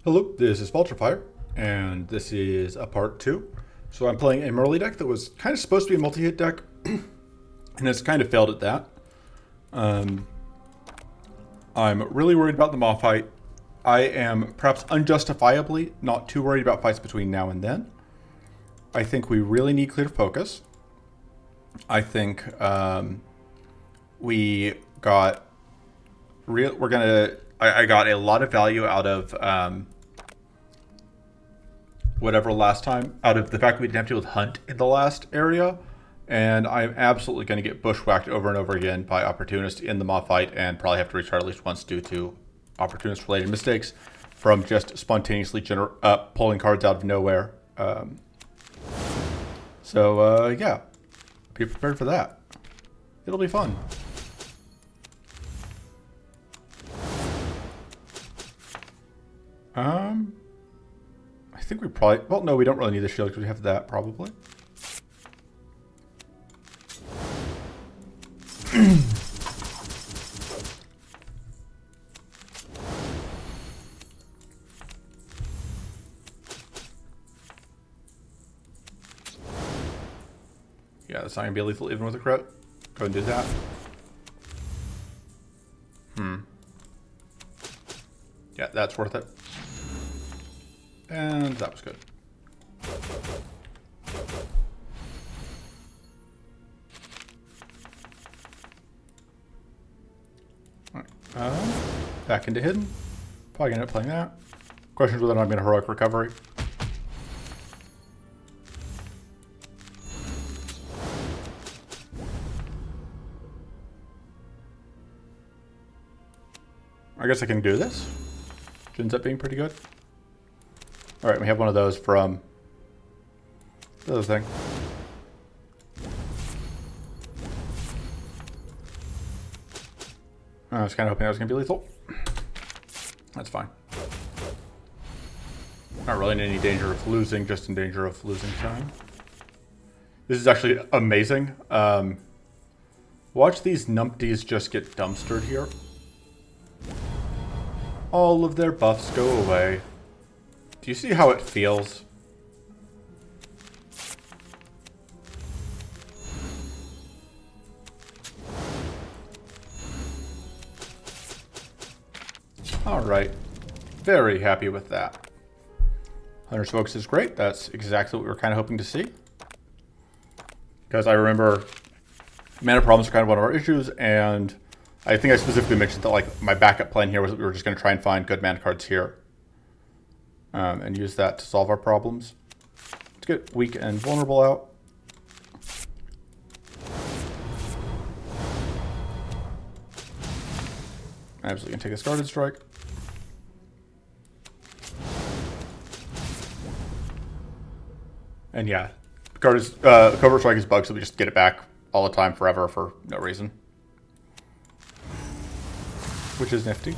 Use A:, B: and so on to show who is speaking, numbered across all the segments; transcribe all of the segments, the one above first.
A: Hello, this is Vulturefire, and this is a part 2. So I'm playing a Mirley deck that was kind of supposed to be a multi-hit deck, and it's kind of failed at that. I'm really worried about the Maw fight. I am perhaps unjustifiably not too worried about fights between now and then. I think we really need clear focus. I think we got I got a lot of value out of whatever last time, out of the fact that we didn't have to deal with Hunt in the last area, and I'm absolutely going to get bushwhacked over and over again by opportunists in the Maw fight, and probably have to restart at least once due to opportunist-related mistakes from just spontaneously pulling cards out of nowhere. Yeah, be prepared for that. It'll be fun. I think we probably... Well, no, we don't really need the shield because we have that, probably. Yeah, that's not going to be lethal even with a crit. Go and do that. Yeah, that's worth it. And that was good. Alright. Back into hidden. Probably gonna end up playing that. Question is whether or not I'm gonna heroic recovery. I guess I can do this. Which ends up being pretty good. Alright, we have one of those from the other thing. I was kind of hoping that was going to be lethal. That's fine. Not really in any danger of losing, just in danger of losing time. This is actually amazing. Watch these numpties just get dumpstered here. All of their buffs go away. Do you see how it feels? Alright. Very happy with that. Hunter's Focus is great. That's exactly what we were kind of hoping to see. Because I remember mana problems are kind of one of our issues, and I think I specifically mentioned that like my backup plan here was that we were just going to try and find good mana cards here. And use that to solve our problems. Let's get weak and vulnerable out. Absolutely gonna take a Guarded Strike. And yeah, Covert Strike is bugged, so we just get it back all the time forever for no reason. Which is nifty.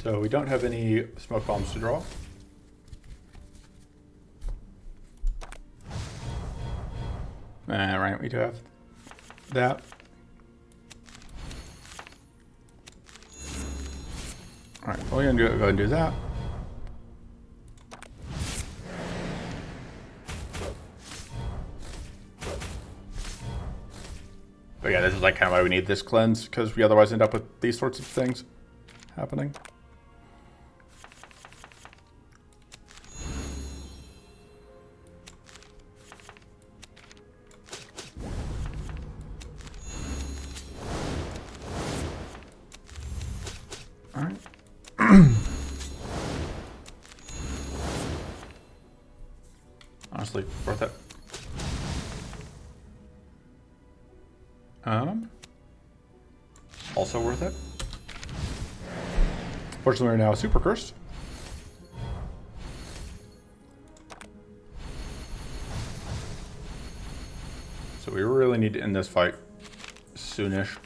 A: So we don't have any smoke bombs to draw. Right, we do have that. Alright, well, we're going to go ahead and do that. But yeah, this is like kind of why we need this cleanse, because we otherwise end up with these sorts of things happening. Alright. Honestly, worth it. Also worth it. Fortunately, we're now super cursed. So we really need to end this fight soonish.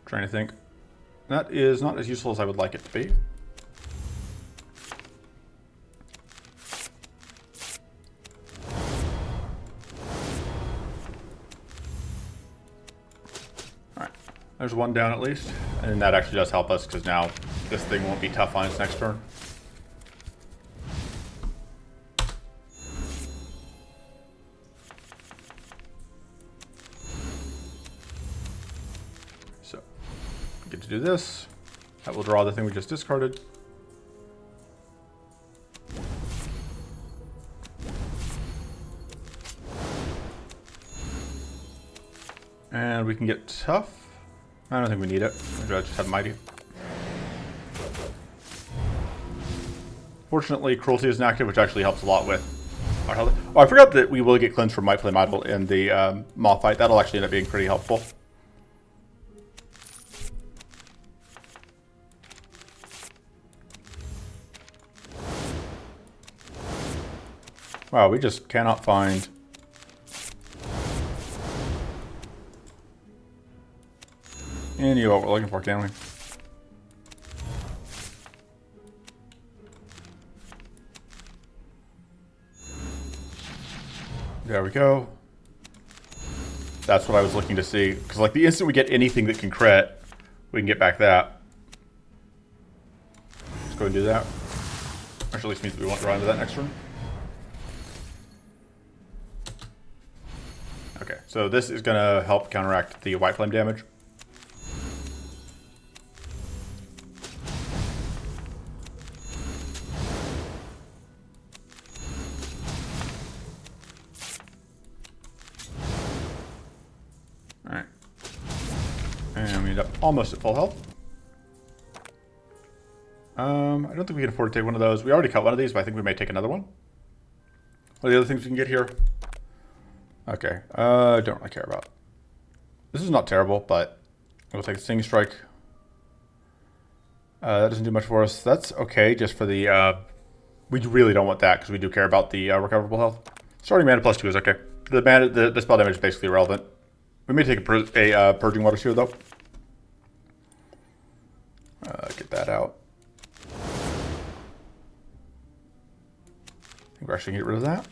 A: Trying to think. That is not as useful as I would like it to be. Alright, there's one down at least. And that actually does help us because now this thing won't be tough on its next turn. So, get to do this. That will draw the thing we just discarded. And we can get tough. I don't think we need it. Maybe I just have mighty. Fortunately, cruelty isn't active, which actually helps a lot with our health. Oh, I forgot that we will get cleansed from Might Flame Idol in the Moth fight. That'll actually end up being pretty helpful. Wow, we just cannot find any of what we're looking for, can we? There we go. That's what I was looking to see. Because like the instant we get anything that can crit, we can get back that. Let's go and do that. Which at least means that we won't draw into that next turn. Okay, so this is going to help counteract the White Flame damage. Alright. And we end up almost at full health. I don't think we can afford to take one of those. We already cut one of these, but I think we may take another one. What are the other things we can get here? Okay, don't really care about. This is not terrible, but we'll take a Stinging Strike. That doesn't do much for us. That's okay, just for the, we really don't want that, because we do care about the recoverable health. Starting mana +2 is okay. The spell damage is basically irrelevant. We may take a Purging Water Sphere, though. Get that out. I think we're actually going to get rid of that.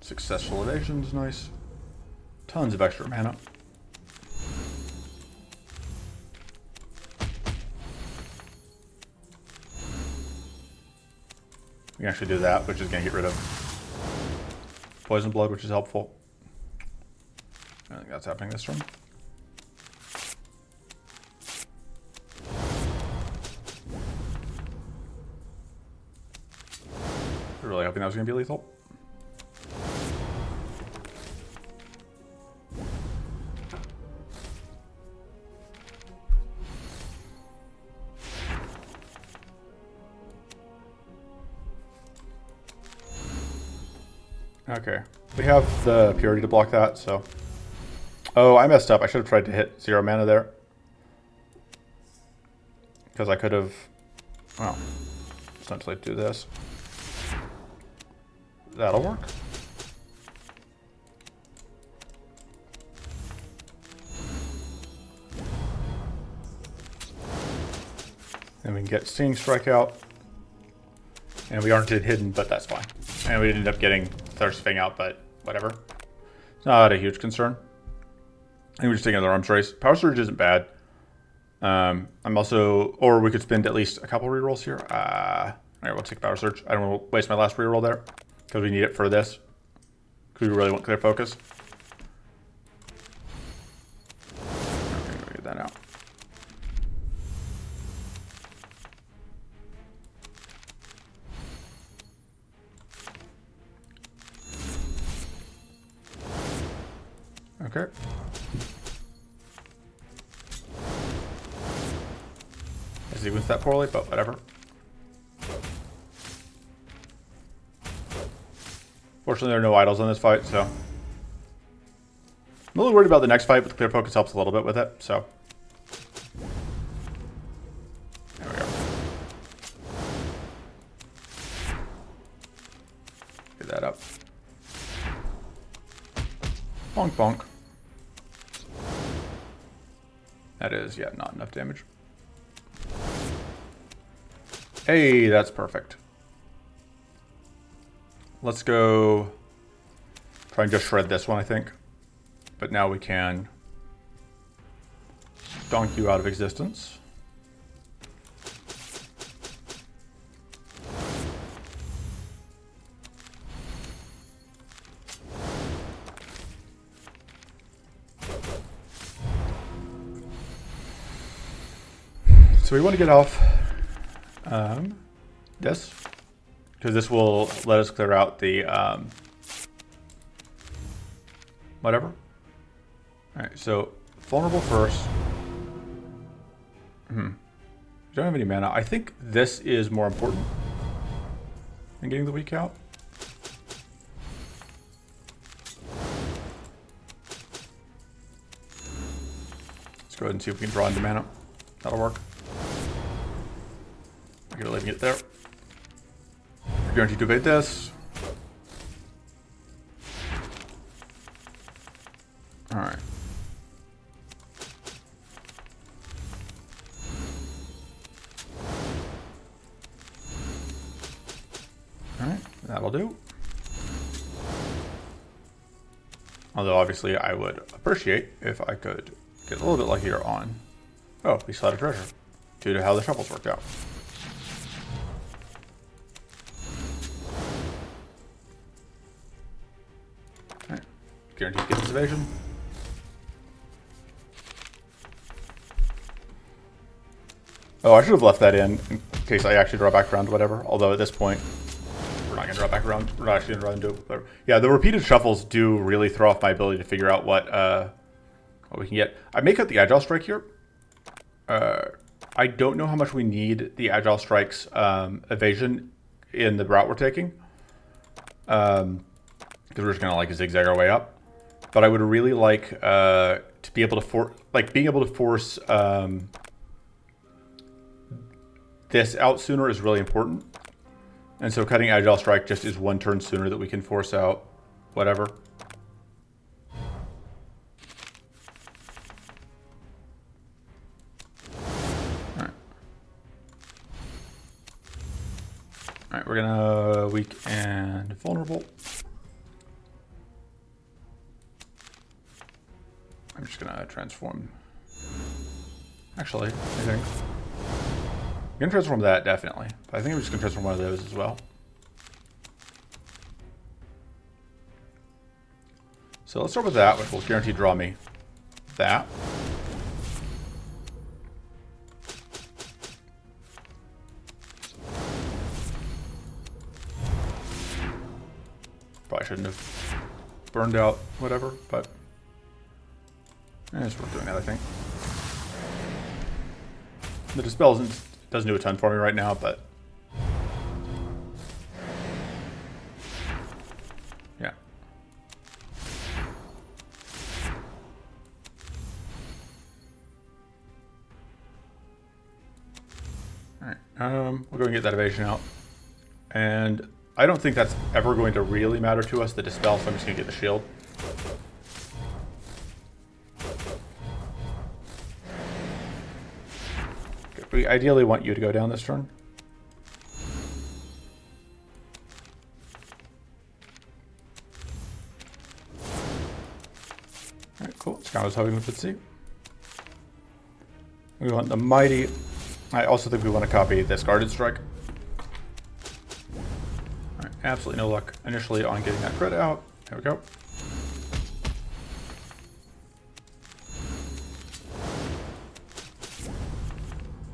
A: Successful evasions, nice. Tons of extra mana. We can actually do that, which is going to get rid of Poison Blood, which is helpful. I think that's happening this turn. I'm really hoping that was going to be lethal. Okay, we have the Purity to block that, so... Oh, I messed up. I should have tried to hit 0 mana there. Because I could have... Well, essentially do this. That'll work. And we can get Stinging Strike out. And we aren't hidden, but that's fine. And we ended up getting Thirst Fang out, but whatever. It's not a huge concern. I think we're just taking another Arms Race. Power Surge isn't bad. I'm also... Or we could spend at least a couple rerolls here. Alright, we'll take Power Surge. I don't want to waste my last reroll there. Because we need it for this. Because we really want clear focus. Okay, we'll get that out. Okay. I sequenced that poorly, but whatever. Fortunately, there are no idols in this fight, so... I'm a little worried about the next fight, but the clear focus helps a little bit with it, so... up. Bonk, bonk. That is, yeah, not enough damage. Hey, that's perfect. Let's go try and just shred this one, I think. But now we can donk you out of existence. So we want to get off this, because this will let us clear out the whatever. All right, so vulnerable first. We don't have any mana. I think this is more important than getting the weak out. Let's go ahead and see if we can draw into mana. That'll work. We're leaving it there. We're guaranteed to evade this. Alright. Alright, that'll do. Although obviously I would appreciate if I could get a little bit luckier on. Oh, we still had a treasure due to how the shuffles worked out. Alright, guaranteed to get this evasion. Oh, I should have left that in case I actually draw back around to whatever. Although at this point, we're not going to draw back around. We're not actually going to draw into whatever. Yeah, the repeated shuffles do really throw off my ability to figure out what we can get. I may cut the Agile Strike here. I don't know how much we need the Agile Strike's evasion in the route we're taking. Because we're just going to like zigzag our way up. But I would really like to be able to being able to force this out sooner is really important. And so cutting Agile Strike just is one turn sooner that we can force out whatever. Alright, we're gonna weak and vulnerable. I'm just gonna transform. Actually, I think I'm gonna transform that definitely. But I think I'm just gonna transform one of those as well. So let's start with that, which will guarantee draw me that. Probably shouldn't have burned out whatever, but it's worth doing that, I think. The Dispel doesn't do a ton for me right now, but yeah. Alright, we'll go and get that evasion out. And I don't think that's ever going to really matter to us, the Dispel, so I'm just going to get the shield. Okay, we ideally want you to go down this turn. Alright, cool. It's kind of what I was hoping we could see. We want the Mighty. I also think we want to copy this Guarded Strike. Absolutely no luck initially on getting that crit out. There we go.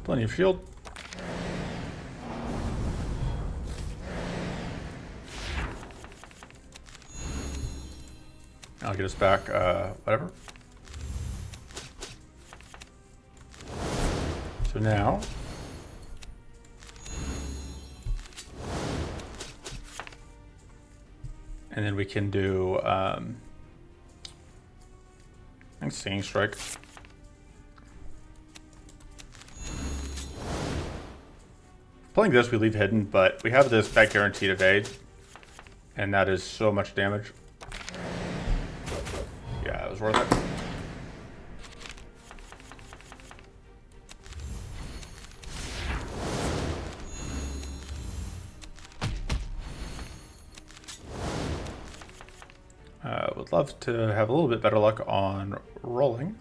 A: Plenty of shield. I'll get us back, whatever. So now and then we can do, I think Stinging Strike. Playing this, we leave hidden, but we have this back guaranteed evade. And that is so much damage. Yeah, it was worth it. Would love to have a little bit better luck on rolling,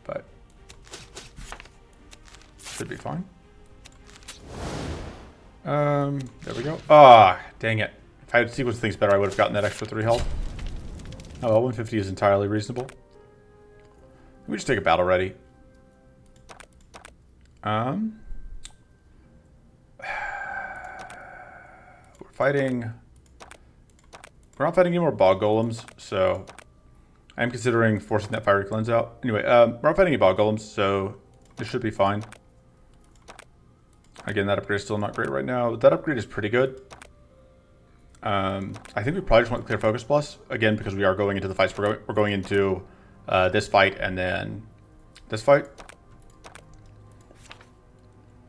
A: but should be fine. There we go. Ah, dang it. If I had sequenced things better, I would have gotten that extra 3 health. Oh well, 150 is entirely reasonable. Let me just take a battle ready. We're fighting... We're not fighting any more bog golems, so I'm considering forcing that fiery cleanse out. Anyway, we're not fighting any bog golems, so this should be fine. Again, that upgrade is still not great right now. That upgrade is pretty good. I think we probably just want the clear focus plus, again, because we are going into the fights. We're going into this fight and then this fight.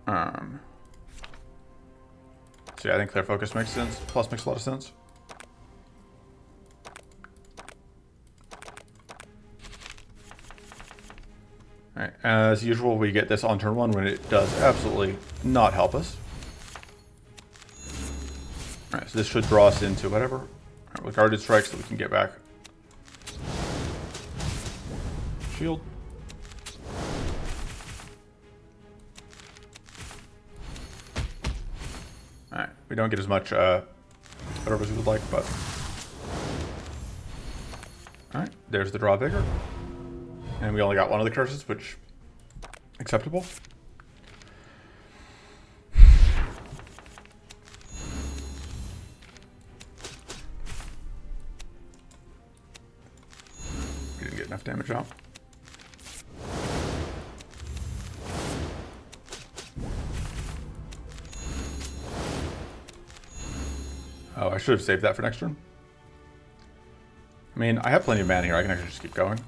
A: So yeah, I think clear focus makes sense. Plus makes a lot of sense. Alright, as usual, we get this on turn 1 when it does absolutely not help us. Alright, so this should draw us into whatever. Alright, with guarded strikes so we can get back. Shield. Alright, we don't get as much whatever as we would like, but... Alright, there's the draw vigor. And we only got one of the curses, which acceptable. We didn't get enough damage out. Oh, I should have saved that for next turn. I mean, I have plenty of mana here. I can actually just keep going.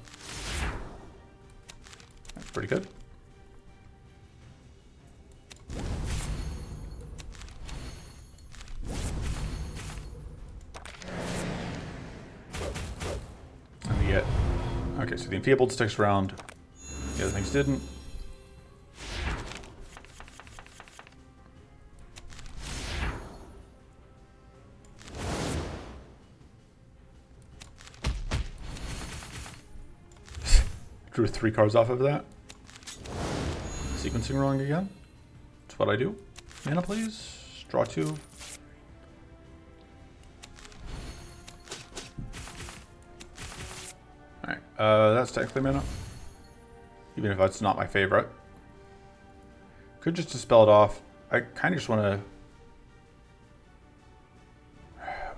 A: That's pretty good. And we get... Okay, so the enfeebled sticks around. The other things didn't. Drew 3 cards off of that. Sequencing wrong again. That's what I do. Mana, please. Draw 2. Alright, that's technically mana. Even if that's not my favorite. Could just dispel it off. I kind of just want to...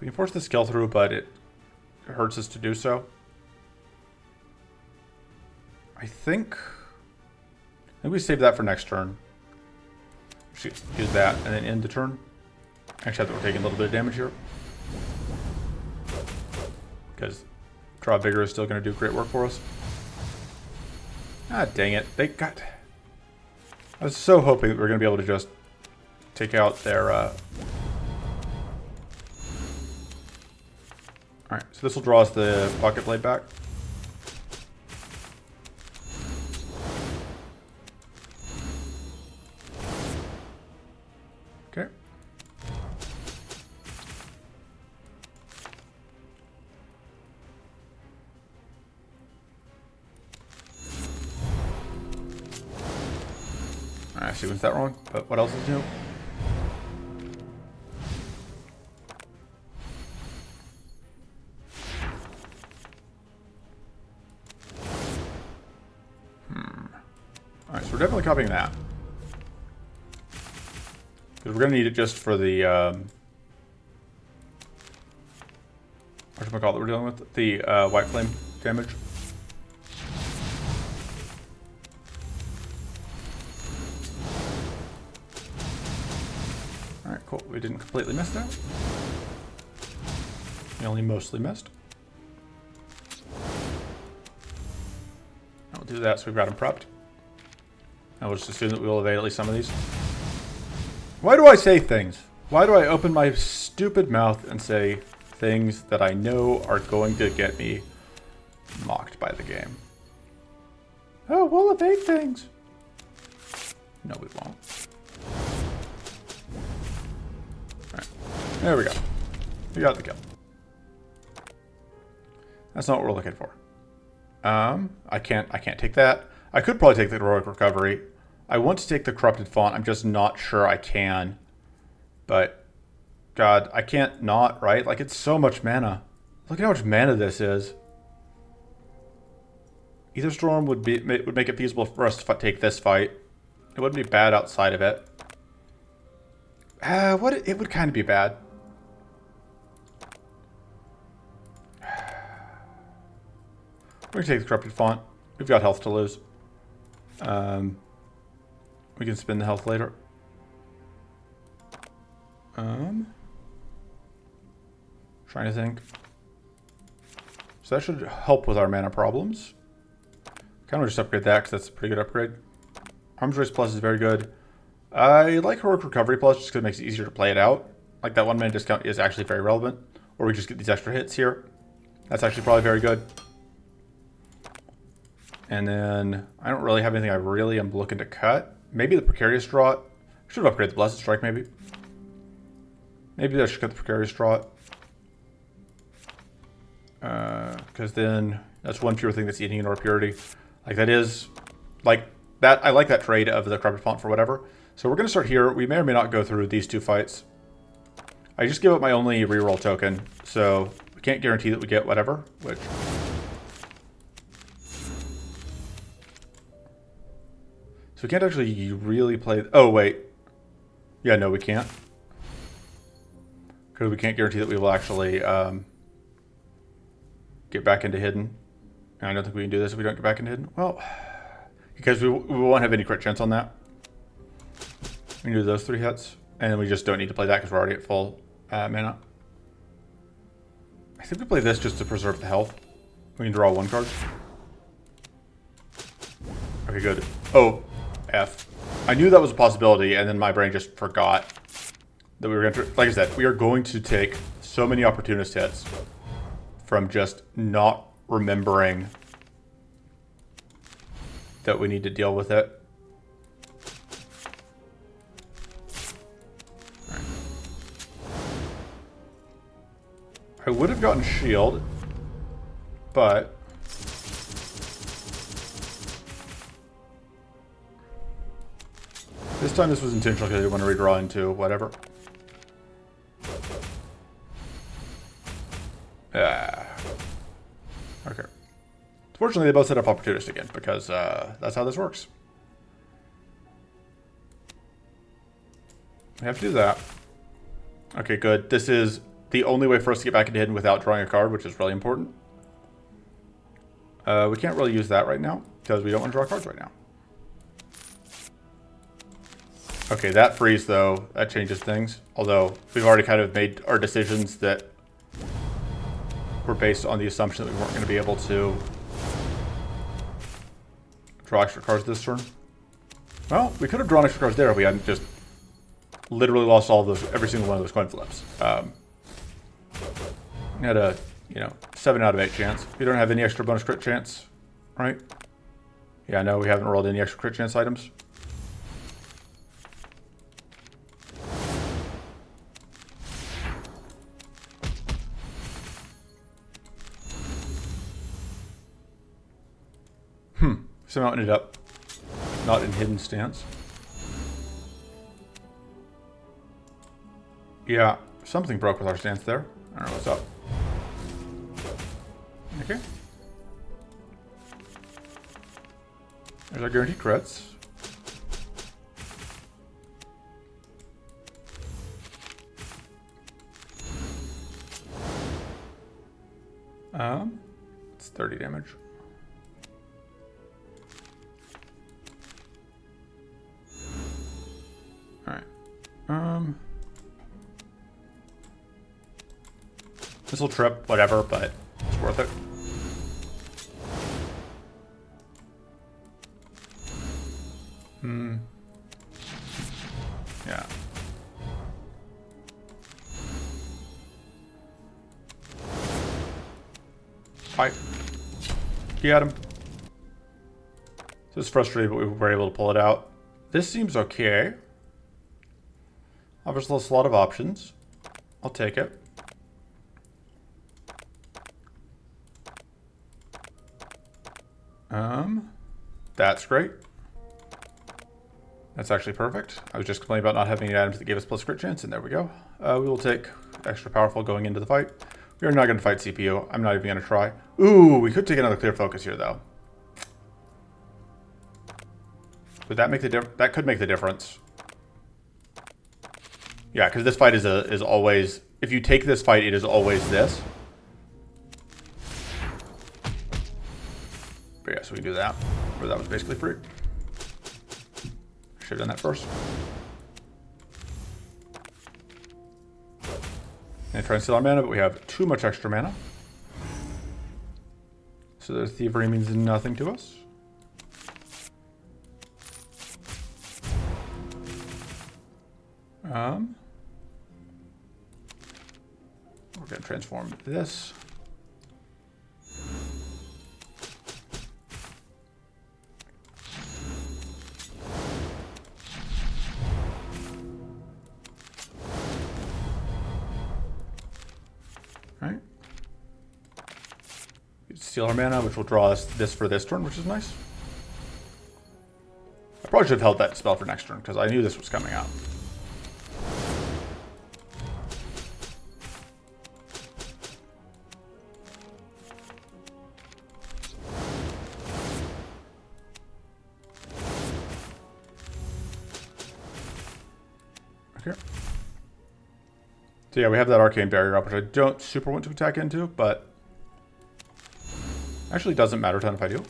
A: We can force the skill through, but it hurts us to do so. I think we save that for next turn. Use that and then end the turn. Actually, I think we're taking a little bit of damage here. Because Draw Vigor is still going to do great work for us. Ah, dang it. They got... I was so hoping that we were going to be able to just take out their... Alright, so this will draw us the Pocket Blade back. Okay. I sequenced that wrong, but what else is new? Alright, so we're definitely copying that. Because we're going to need it just for the, whatchamacallit we're dealing with? The White Flame damage. Alright, cool. We didn't completely miss that. We only mostly missed. I'll do that so we've got him prepped. And we'll just assume that we will evade at least some of these. Why do I say things? Why do I open my stupid mouth and say things that I know are going to get me mocked by the game. Oh, we'll evade things. No, we won't. Alright. There we go. We got the kill. That's not what we're looking for. I can't take that. I could probably take the heroic recovery. I want to take the corrupted font. I'm just not sure I can. But God, I can't not, right? Like, it's so much mana. Look at how much mana this is. Ether Storm would make it feasible for us to take this fight. It wouldn't be bad outside of it. It would kind of be bad. We're going to take the corrupted font. We've got health to lose. We can spend the health later. Trying to think. So that should help with our mana problems. Kind of just upgrade that because that's a pretty good upgrade. Arms Race Plus is very good. I like Heroic Recovery Plus just because it makes it easier to play it out. Like that 1 mana discount is actually very relevant. Or we just get these extra hits here. That's actually probably very good. And then I don't really have anything I really am looking to cut. Maybe the Precarious Draught. Should have upgraded the Blessed Strike maybe. Maybe I should cut the Precarious Draught. Because then that's one pure thing that's eating into our purity. Like that is, like that, I like that trade of the corrupted font for whatever. So we're going to start here. We may or may not go through these 2 fights. I just give up my only reroll token. So we can't guarantee that we get whatever, which... So we can't actually really play... Oh, wait. Yeah, no, we can't. Because we can't guarantee that we will actually get back into Hidden. And I don't think we can do this if we don't get back into Hidden. Well, because we won't have any crit chance on that. We can do those 3 hits. And then we just don't need to play that because we're already at full mana. I think we play this just to preserve the health. We can draw 1 card. Okay, good. Oh, F. I knew that was a possibility, and then my brain just forgot that we were going to... Like I said, we are going to take so many opportunist hits from just not remembering that we need to deal with it. Right. I would have gotten shield, but... This time this was intentional because I didn't want to redraw into whatever. Okay. Fortunately, they both set up opportunist again because that's how this works. We have to do that. Okay, good. This is the only way for us to get back into Hidden without drawing a card, which is really important. We can't really use that right now because we don't want to draw cards right now. Okay, that freeze, though, that changes things. Although, we've already kind of made our decisions that were based on the assumption that we weren't going to be able to draw extra cards this turn. Well, we could have drawn extra cards there if we hadn't just literally lost all of those, every single one of those coin flips. We had a, 7 out of 8 chance. We don't have any extra bonus crit chance, right? Yeah, no, we haven't rolled any extra crit chance items. Somehow ended up not in Hidden stance. Yeah, something broke with our stance there. I don't know what's up. Okay. There's our guaranteed crits. It's 30 damage. This will trip, whatever, but it's worth it. Yeah. Hi. Get him. So it's frustrating, but we were able to pull it out. This seems okay. Offers us a lot of options. I'll take it. That's great. That's actually perfect. I was just complaining about not having any items that gave us plus crit chance, and there we go. We will take extra powerful going into the fight. We are not going to fight CPU. I'm not even going to try. Ooh, we could take another clear focus here, though. Would that make the difference? That could make the difference. Yeah, because this fight is always... If you take this fight, it is always this. But yeah, so we can do that. Or that was basically free. Should have done that first. And try and steal our mana, but we have too much extra mana. So the thievery means nothing to us. We're going to transform this. All right. Steal our mana, which will draw us this for this turn, which is nice. I probably should have held that spell for next turn, because I knew this was coming out. Okay. So yeah, we have that arcane barrier up, which I don't super want to attack into, but actually doesn't matter a ton if I do.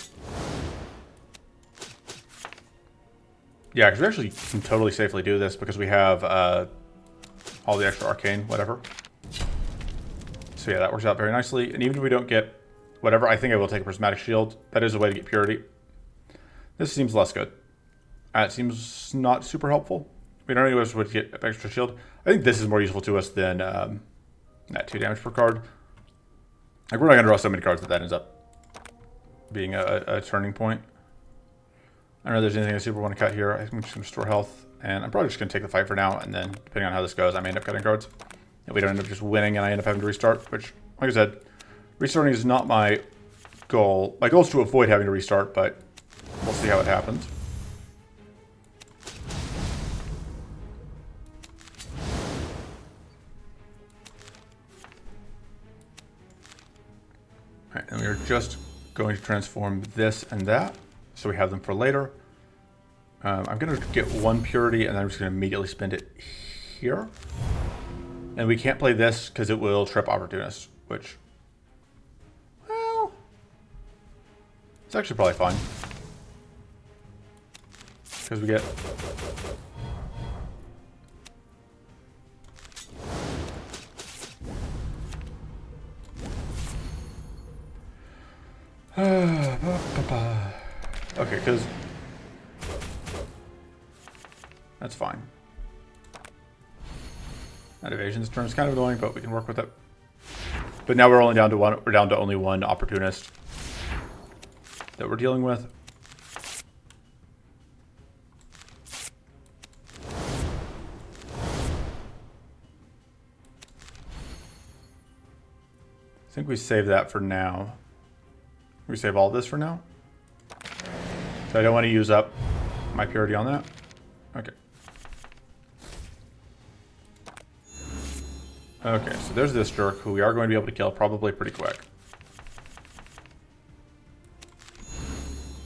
A: Yeah, because we actually can totally safely do this because we have all the extra arcane, whatever. So yeah, that works out very nicely. And even if we don't get whatever, I think I will take a prismatic shield. That is a way to get purity. This seems less good. It seems not super helpful. We don't know would get extra shield. I think this is more useful to us than that 2 damage per card. Like, we're not going to draw so many cards that ends up being a turning point. I don't know if there's anything I super want to cut here. I think I'm just going to store health. And I'm probably just going to take the fight for now. And then, depending on how this goes, I may end up cutting cards. If we don't end up just winning and I end up having to restart. Which, like I said, restarting is not my goal. My goal is to avoid having to restart, but we'll see how it happens. Alright, and we are just going to transform this and that, so we have them for later. I'm going to get 1 purity, and then I'm just going to immediately spend it here. And we can't play this because it will trip Opportunist, which, well, it's actually probably fine. Because we get... Okay, because that's fine. That evasion this turn is kind of annoying, but we can work with it. But now we're only down to one. We're down to only 1 opportunist that we're dealing with. I think we save that for now. We save all this for now. So I don't want to use up my purity on that. Okay. Okay, so there's this jerk who we are going to be able to kill probably pretty quick.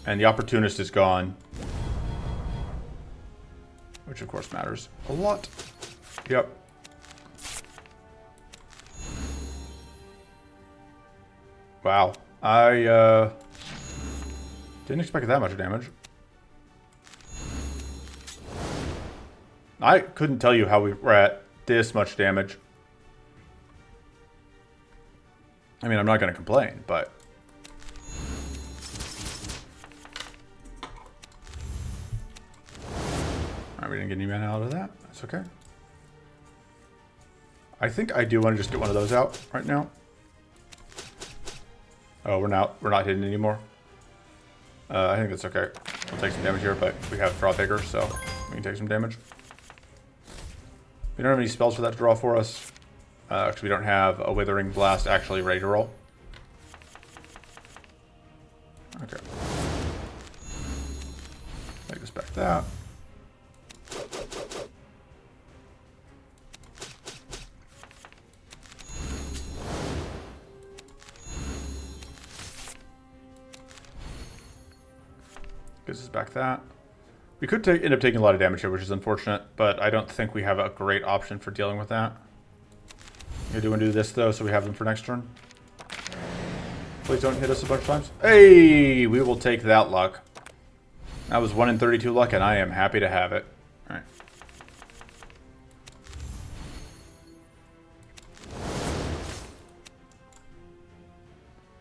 A: And the opportunist is gone. Which of course matters a lot. Yep. Wow. I didn't expect that much damage. I couldn't tell you how we were at this much damage. I mean, I'm not going to complain, but... Alright, we didn't get any mana out of that. That's okay. I think I do want to just get one of those out right now. Oh, we're not hidden anymore. I think that's okay. We'll take some damage here, but we have draw bigger, so we can take some damage. We don't have any spells for that to draw for us. Because we don't have a Withering Blast actually ready to roll. Okay. Take us back that. Gives us back that. We could end up taking a lot of damage here, which is unfortunate, but I don't think we have a great option for dealing with that. I do want to do this, though, so we have them for next turn. Please don't hit us a bunch of times. Hey! We will take that luck. That was 1 in 32 luck, and I am happy to have it. Alright.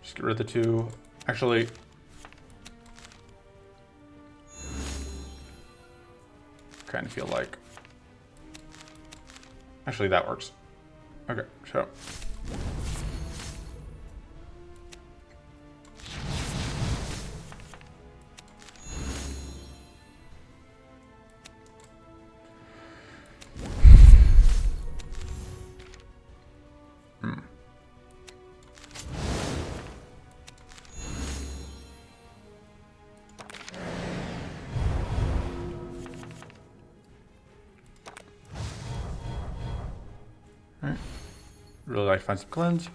A: Just get rid of the 2. Actually... kind of feel like... Actually, that works. Okay, so... Alright. Really like to find some cleanse.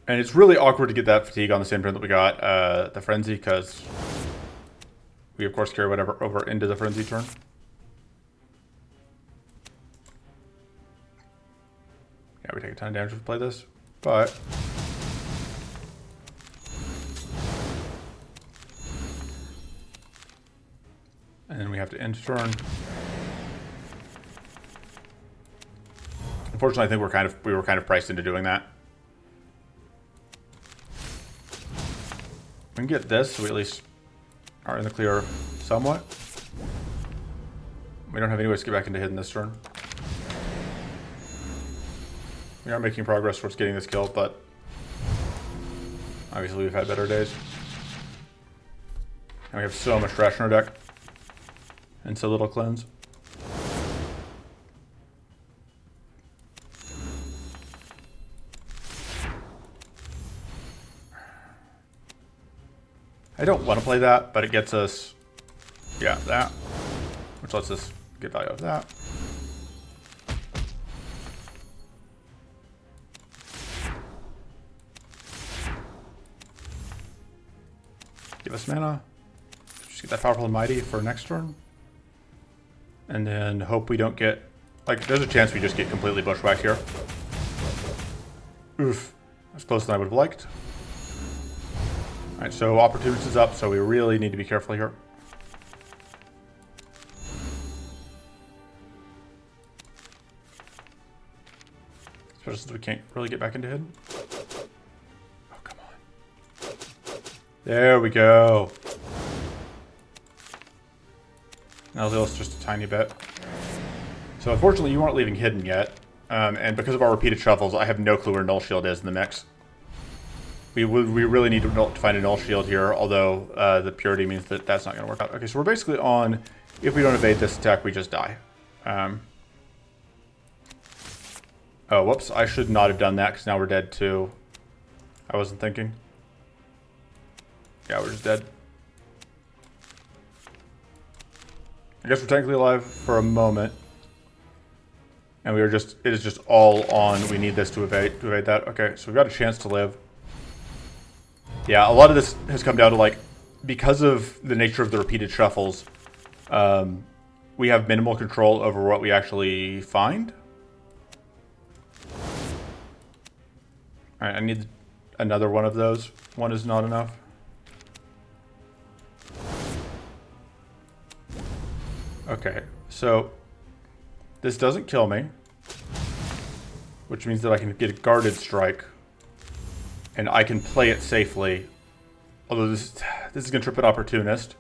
A: And it's really awkward to get that fatigue on the same turn that we got the frenzy, because we of course carry whatever over into the frenzy turn. Yeah, we take a ton of damage if we play this, but and then we have to end turn. Unfortunately, I think we were kind of priced into doing that. We can get this, so we at least are in the clear somewhat. We don't have any ways to get back into hidden this turn. We are making progress towards getting this kill, but obviously we've had better days. And we have so much trash in our deck. And so little cleanse. I don't want to play that, but it gets us, yeah, that, which lets us get value of that. Give us mana. Just get that powerful and mighty for next turn. And then hope we don't get, like, there's a chance we just get completely bushwhacked here. Oof. That's closer than I would have liked. Alright, so opportunity is up, so we really need to be careful here. Especially since we can't really get back into hidden. Oh, come on. There we go. Now it's just a tiny bit. So unfortunately you aren't leaving hidden yet. And because of our repeated shuffles, I have no clue where Null Shield is in the mix. We really need to find a Null Shield here, although the purity means that that's not going to work out. Okay, so we're basically on, if we don't evade this attack, we just die. Oh, whoops, I should not have done that, because now we're dead too. I wasn't thinking. Yeah, we're just dead. I guess we're technically alive for a moment. And we are just, it is just all on, we need this to evade that. Okay, so we've got a chance to live. Yeah, a lot of this has come down to, like, because of the nature of the repeated shuffles, we have minimal control over what we actually find. Alright, I need another one of those. One is not enough. Okay, so this doesn't kill me, which means that I can get a guarded strike. And I can play it safely. Although this is going to trip an opportunist.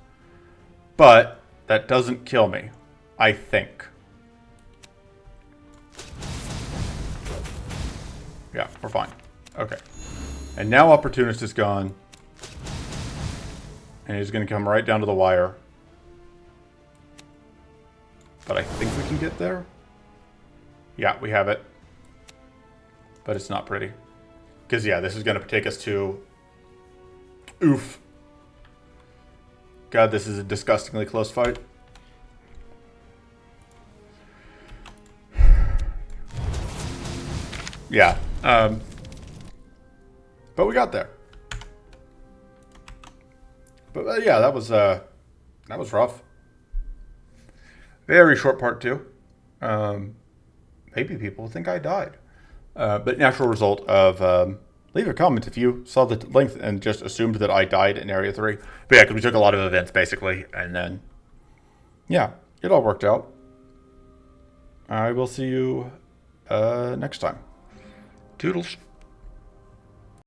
A: But that doesn't kill me, I think. Yeah, we're fine. Okay. And now Opportunist is gone. And he's going to come right down to the wire. But I think we can get there. Yeah, we have it. But it's not pretty. Because, yeah, this is going to take us to... Oof. God, this is a disgustingly close fight. Yeah. But we got there. But yeah, that was rough. Very short part 2. Maybe people think I died. But natural result of... leave a comment if you saw the length and just assumed that I died in Area 3. But yeah, because we took a lot of events, basically. And then... yeah, it all worked out. I will see you next time. Toodles.